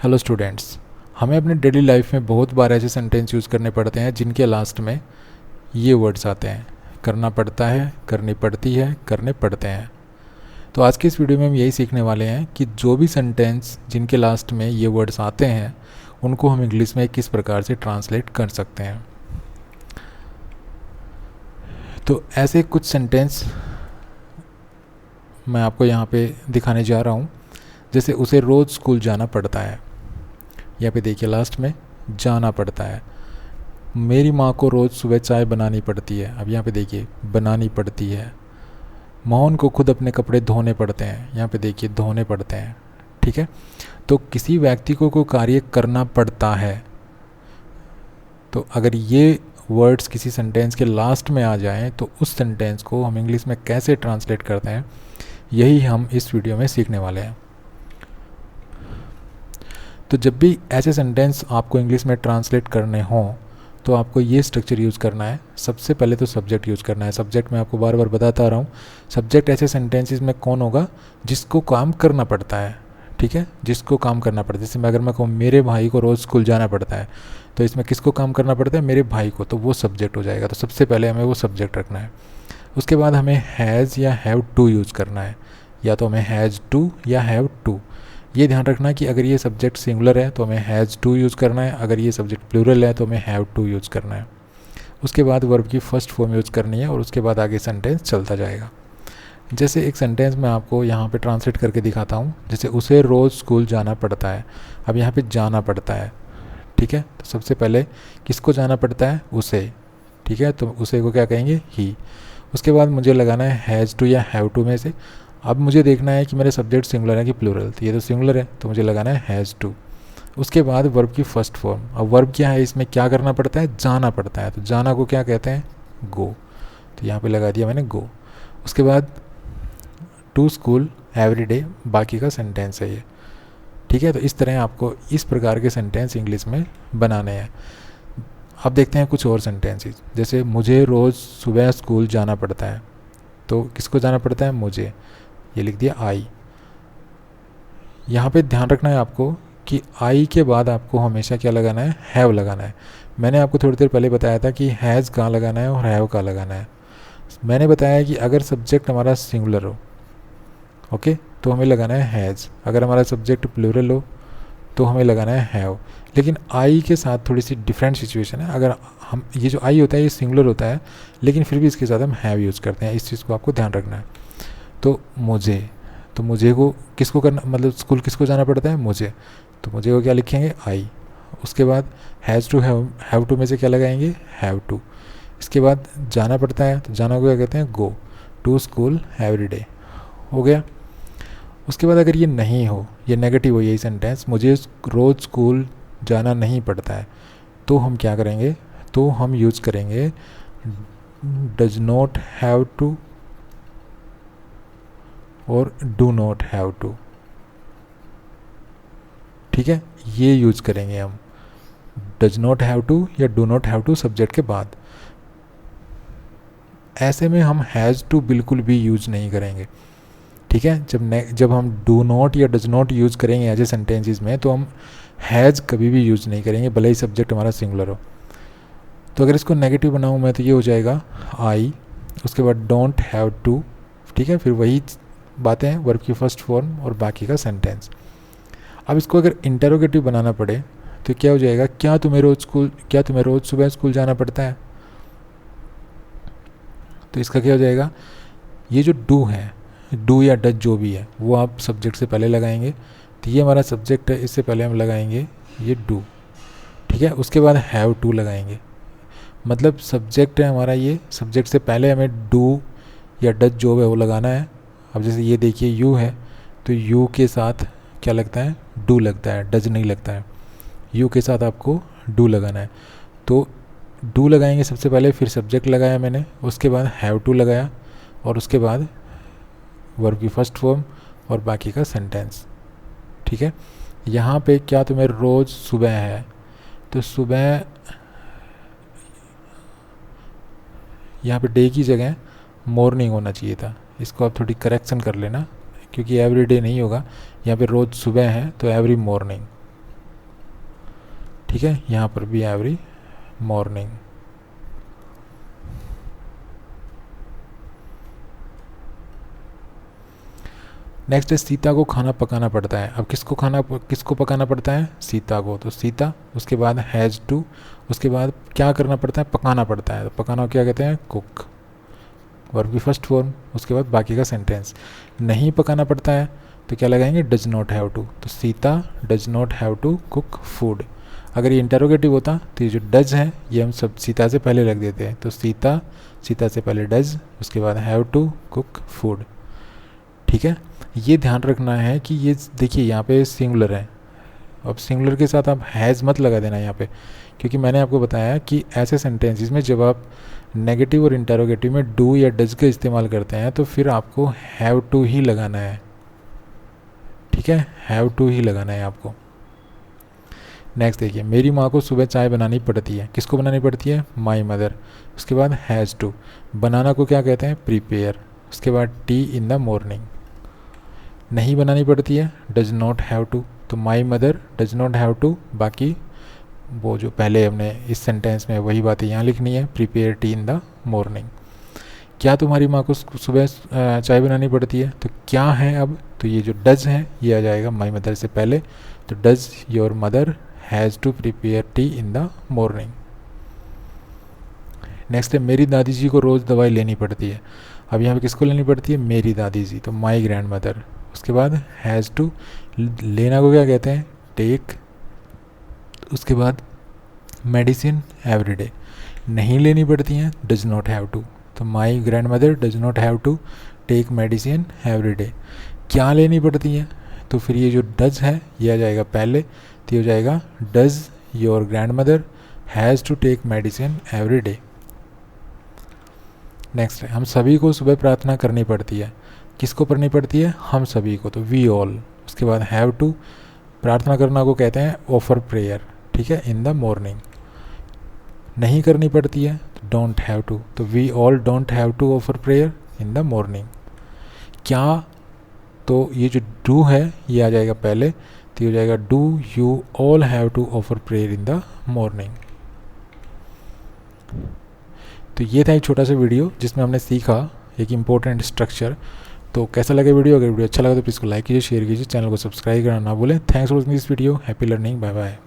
Hello students, हमें अपने daily life में बहुत बार ऐसे सेंटेंस यूज़ करने पड़ते हैं जिनके लास्ट में ये वर्ड्स आते हैं। करना पड़ता है, करनी पड़ती है, करने पड़ते हैं। तो आज के इस वीडियो में हम यही सीखने वाले हैं कि जो भी सेंटेंस जिनके लास्ट में ये वर्ड्स आते हैं उनको हम इंग्लिश में किस प्रकार से ट्रांसलेट कर सकते हैं। तो ऐसे कुछ सेंटेंस मैं आपको यहाँ पे दिखाने जा रहा हूँ। जैसे उसे रोज़ स्कूल जाना पड़ता है। यहाँ पे देखिए लास्ट में जाना पड़ता है। मेरी माँ को रोज़ सुबह चाय बनानी पड़ती है। अब यहाँ पे देखिए बनानी पड़ती है। मोहन को खुद अपने कपड़े धोने पड़ते हैं। यहाँ पे देखिए धोने पड़ते हैं। ठीक है, तो किसी व्यक्ति को कोई कार्य करना पड़ता है। तो अगर ये वर्ड्स किसी सेंटेंस के लास्ट में आ जाएं तो उस सेंटेंस को हम इंग्लिश में कैसे ट्रांसलेट करते हैं, यही हम इस वीडियो में सीखने वाले हैं। तो जब भी ऐसे सेंटेंस आपको इंग्लिश में ट्रांसलेट करने हों तो आपको ये स्ट्रक्चर यूज़ करना है। सबसे पहले तो सब्जेक्ट यूज़ करना है। सब्जेक्ट मैं आपको बार बार बताता आ रहा हूँ। सब्जेक्ट ऐसे सेंटेंसेस में कौन होगा जिसको काम करना पड़ता है। ठीक है, जिसको काम करना पड़ता है। जैसे अगर मैं कहूँ मेरे भाई को रोज़ स्कूल जाना पड़ता है, तो इसमें किसको काम करना पड़ता है? मेरे भाई को। तो वो सब्जेक्ट हो जाएगा। तो सबसे पहले हमें वो सब्जेक्ट रखना है। उसके बाद हमें हैज़ या हैव टू यूज़ करना है। या तो हमें हैज़ टू या हैव टू। ये ध्यान रखना कि अगर ये सब्जेक्ट सिंगुलर है तो हमें हैज़ टू यूज़ करना है। अगर ये सब्जेक्ट प्लूरल है तो हमें हैव टू यूज़ करना है। उसके बाद वर्ब की फर्स्ट फॉर्म यूज़ करनी है और उसके बाद आगे सेंटेंस चलता जाएगा। जैसे एक सेंटेंस मैं आपको यहाँ पे ट्रांसलेट करके दिखाता हूँ। जैसे उसे रोज़ स्कूल जाना पड़ता है। अब यहाँ पे जाना पड़ता है। ठीक है, तो सबसे पहले किसको जाना पड़ता है? उसे। ठीक है, तो उसे को क्या कहेंगे? ही। उसके बाद मुझे लगाना है हैज़ टू या हैव टू में से। अब मुझे देखना है कि मेरा सब्जेक्ट सिंगुलर है कि प्लूरल। तो ये तो सिंगुलर है तो मुझे लगाना है हैज़ टू। उसके बाद वर्ब की फर्स्ट फॉर्म। अब वर्ब क्या है? इसमें क्या करना पड़ता है? जाना पड़ता है। तो जाना को क्या कहते हैं? गो। तो यहाँ पे लगा दिया मैंने गो। उसके बाद टू स्कूल एवरी डे, बाकी का सेंटेंस है ये। ठीक है, तो इस तरह आपको इस प्रकार के सेंटेंस इंग्लिश में बनाने हैं। अब देखते हैं कुछ और सेंटेंसेस। जैसे मुझे रोज़ सुबह स्कूल जाना पड़ता है। तो किसको जाना पड़ता है? मुझे। ये लिख दिया आई। यहाँ पे ध्यान रखना है आपको कि आई के बाद आपको हमेशा क्या लगाना है? हैव लगाना है। मैंने आपको थोड़ी देर पहले बताया था कि हैज़ कहाँ लगाना है और हैव कहाँ लगाना है। मैंने बताया कि अगर सब्जेक्ट हमारा सिंगुलर हो, ओके, तो हमें लगाना है हैज़। अगर हमारा सब्जेक्ट प्लूरल हो तो हमें लगाना है हैव। लेकिन आई के साथ थोड़ी सी डिफरेंट सिचुएशन है। अगर हम ये जो आई होता है ये सिंगुलर होता है, लेकिन फिर भी इसके साथ हम हैव यूज़ करते हैं। इस चीज़ को आपको ध्यान रखना है। तो मुझे, तो मुझे को किसको करना, मतलब स्कूल किसको जाना पड़ता है? मुझे। तो मुझे को क्या लिखेंगे? आई। उसके बाद हैज़ टू हैव टू में से क्या लगाएंगे? Have to. इसके बाद जाना पड़ता है तो जाना को क्या कहते हैं? Go. To school every day. हो गया। उसके बाद अगर ये नहीं हो, ये नेगेटिव हो यही सेंटेंस, मुझे रोज़ स्कूल जाना नहीं पड़ता है, तो हम क्या करेंगे? तो हम यूज़ करेंगे डज नॉट हैव टू और डू नॉट हैव टू। ठीक है, ये यूज़ करेंगे हम डज नॉट हैव टू या do not have to subject के बाद। ऐसे में हम हैज़ टू बिल्कुल भी यूज़ नहीं करेंगे। ठीक है, जब हम डू नॉट या डज नॉट यूज़ करेंगे ऐसे सेंटेंसेस में तो हम हैज़ कभी भी यूज़ नहीं करेंगे, भले ही सब्जेक्ट हमारा सिंगुलर हो। तो अगर इसको नेगेटिव बनाऊँ मैं तो ये हो जाएगा आई। उसके बाद डोंट हैव टू। ठीक है, फिर वही बातें हैं, वर्ब की फर्स्ट फॉर्म और बाकी का सेंटेंस। अब इसको अगर इंटरोगेटिव बनाना पड़े तो क्या हो जाएगा? क्या तुम्हें रोज़ सुबह स्कूल जाना पड़ता है? तो इसका क्या हो जाएगा? ये जो डू है, डू या डज जो भी है, वो आप सब्जेक्ट से पहले लगाएंगे। तो ये हमारा सब्जेक्ट है, इससे पहले हम लगाएंगे ये डू। ठीक है, उसके बाद हैव टू लगाएंगे। मतलब सब्जेक्ट है हमारा, ये सब्जेक्ट से पहले हमें डू या डज जो है वो लगाना है। अब जैसे ये देखिए यू है, तो यू के साथ क्या लगता है? डू लगता है, डज नहीं लगता है। यू के साथ आपको डू लगाना है। तो डू लगाएंगे सबसे पहले, फिर सब्जेक्ट लगाया मैंने, उसके बाद हैव टू लगाया और उसके बाद वर्ब की फर्स्ट फॉर्म और बाकी का सेंटेंस। ठीक है, यहाँ पे क्या तुम्हें रोज़ सुबह है? तो सुबह यहाँ पे डे की जगह मॉर्निंग होना चाहिए था। इसको आप थोड़ी करेक्शन कर लेना, क्योंकि एवरी डे नहीं होगा। यहाँ पे रोज़ सुबह है तो एवरी मॉर्निंग। ठीक है, यहाँ पर भी एवरी मॉर्निंग। नेक्स्ट है सीता को खाना पकाना पड़ता है। अब किसको पकाना पड़ता है? सीता को। तो सीता, उसके बाद हैज़ टू, उसके बाद क्या करना पड़ता है? पकाना पड़ता है। तो पकाना क्या कहते हैं? कुक, वर्ब की फर्स्ट फॉर्म। उसके बाद बाकी का सेंटेंस। नहीं पकाना पड़ता है तो क्या लगाएंगे? Does not have to. तो Sita does not have to cook food. अगर ये इंटरोगेटिव होता तो ये जो डज है ये हम सब सीता से पहले लग देते हैं। तो सीता से पहले डज, उसके बाद हैव टू कुक फूड। ठीक है, ये ध्यान रखना है कि ये देखिए यहाँ पे सिंगुलर है। अब सिंगुलर के साथ आप हैज़ मत लगा देना यहाँ पे, क्योंकि मैंने आपको बताया कि ऐसे सेंटेंसेस में जब आप नेगेटिव और इंटरोगेटिव में डू या डज का इस्तेमाल करते हैं तो फिर आपको हैव टू ही लगाना है। ठीक है, हैव टू ही लगाना है आपको। नेक्स्ट देखिए, मेरी माँ को सुबह चाय बनानी पड़ती है। किसको बनानी पड़ती है? My mother. उसके बाद हैज़ टू। बनाना को क्या कहते हैं? प्रिपेयर। उसके बाद टी इन द मॉर्निंग। नहीं बनानी पड़ती है, डज नॉट हैव टू। तो my mother does not have to, बाकी वो जो पहले हमने इस सेंटेंस में वही बातें यहाँ लिखनी है, prepare tea in the morning. क्या तुम्हारी माँ को सुबह चाय बनानी पड़ती है? तो क्या है अब? तो ये जो डज है ये आ जाएगा माई मदर से पहले। तो does your mother has to prepare tea in the morning. Next है, मेरी दादी जी को रोज़ दवाई लेनी पड़ती है। अब यहाँ पे किसको लेनी पड़ती है? मेरी दादी जी। तो माई ग्रैंड मदर। उसके बाद हैज़ टू। लेना को क्या कहते हैं? टेक। उसके बाद मेडिसिन एवरीडे। नहीं लेनी पड़ती हैं, डज नॉट हैव टू। तो my grandmother does not have to take medicine everyday. क्या लेनी पड़ती है? तो फिर ये जो डज है ये आ जाएगा पहले, तो ये हो जाएगा does your grandmother has to take medicine everyday. Next है, हम सभी को सुबह प्रार्थना करनी पड़ती है। किसको पढ़नी पड़ती है? हम सभी को। तो वी ऑल। उसके बाद हैव टू। प्रार्थना करना को कहते हैं ऑफर प्रेयर। ठीक है, इन द मॉर्निंग। नहीं करनी पड़ती है तो डोंट हैव टू। तो we all don't have to offer prayer in the morning. क्या? तो ये जो डू है ये आ जाएगा पहले, तो ये हो जाएगा do you all have to offer prayer in the morning. तो ये था एक छोटा सा वीडियो जिसमें हमने सीखा एक इम्पोर्टेंट स्ट्रक्चर। तो कैसा लगा वीडियो? अगर वीडियो अच्छा लगा तो प्लीज़ को लाइक कीजिए, शेयर कीजिए, चैनल को सब्सक्राइब करना ना भूलें। Thanks for watching this video. Happy learning. Bye bye.